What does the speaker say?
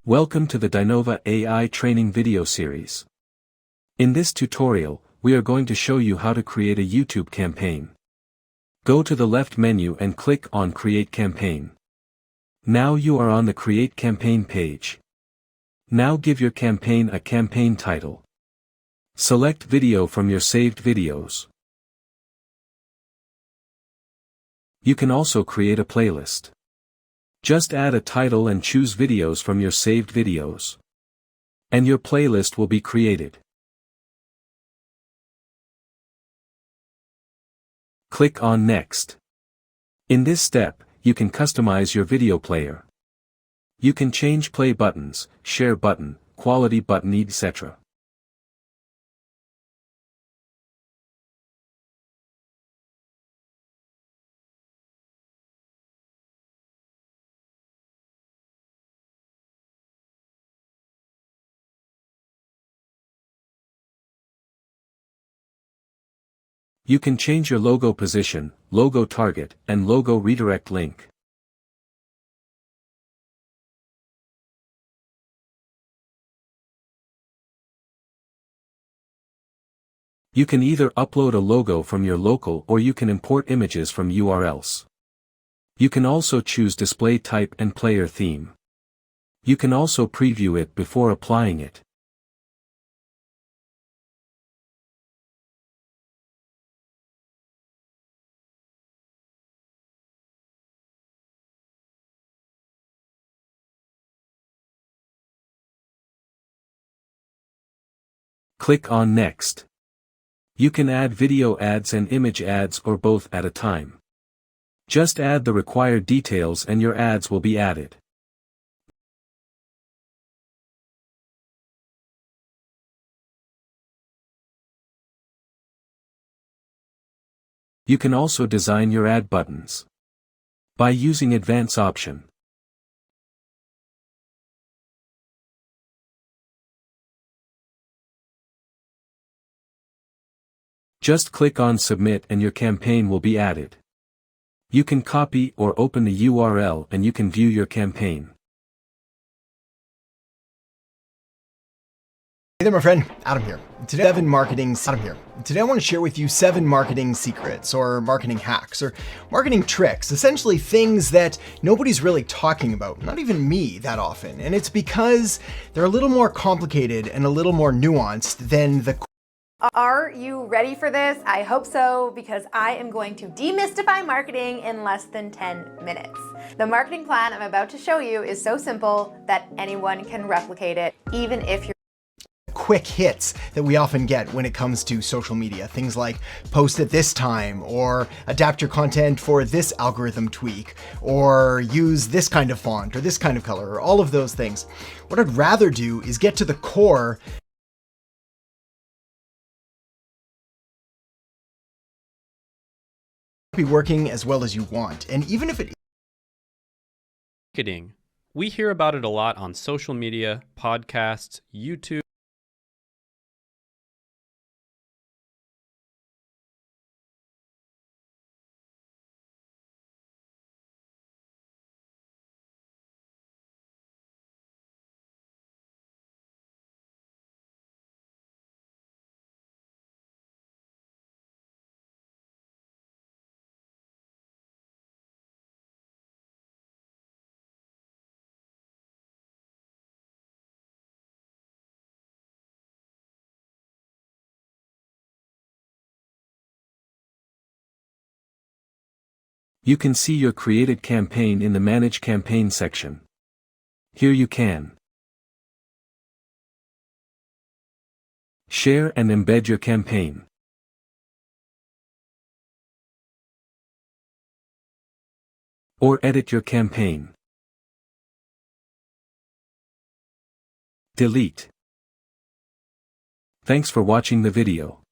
Welcome to the Dynova AI training video series. In this tutorial, we are going to show you how to create a YouTube campaign. Go to the left menu and click on Create Campaign. Now you are on the Create Campaign page. Now give your campaign a campaign title. Select video from your saved videos. You can also create a playlist. Just add a title and choose videos from your saved videos. And your playlist will be created. Click on Next. In this step, you can customize your video player. You can change play buttons, share button, quality button, etc. You can change your logo position, logo target, and logo redirect link. You can either upload a logo from your local or you can import images from URLs. You can also choose display type and player theme. You can also preview it before applying it. Click on Next. You can add video ads and image ads or both at a time. Just add the required details and your ads will be added. You can also design your ad buttons by using Advanced option. Just click on Submit and your campaign will be added. You can copy or open the URL and you can view your campaign. Hey there, my friend, Adam here. Today I want to share with you 7 marketing secrets or marketing hacks or marketing tricks, essentially things that nobody's really talking about, not even me that often. And it's because they're a little more complicated and a little more nuanced than the. Are you ready for this? I hope so, because I am going to demystify marketing in less than 10 minutes. The marketing plan I'm about to show you is so simple that anyone can replicate it, even if you're quick hits that we often get when it comes to social media. Things like post at this time, or adapt your content for this algorithm tweak, or use this kind of font or this kind of color, or all of those things. What I'd rather do is get to the core. Be working as well as you want. And even if it marketing, we hear about it a lot on social media, podcasts, YouTube. You can see your created campaign in the Manage Campaign section. Here you can share and embed your campaign, or edit your campaign, delete. Thanks for watching the video.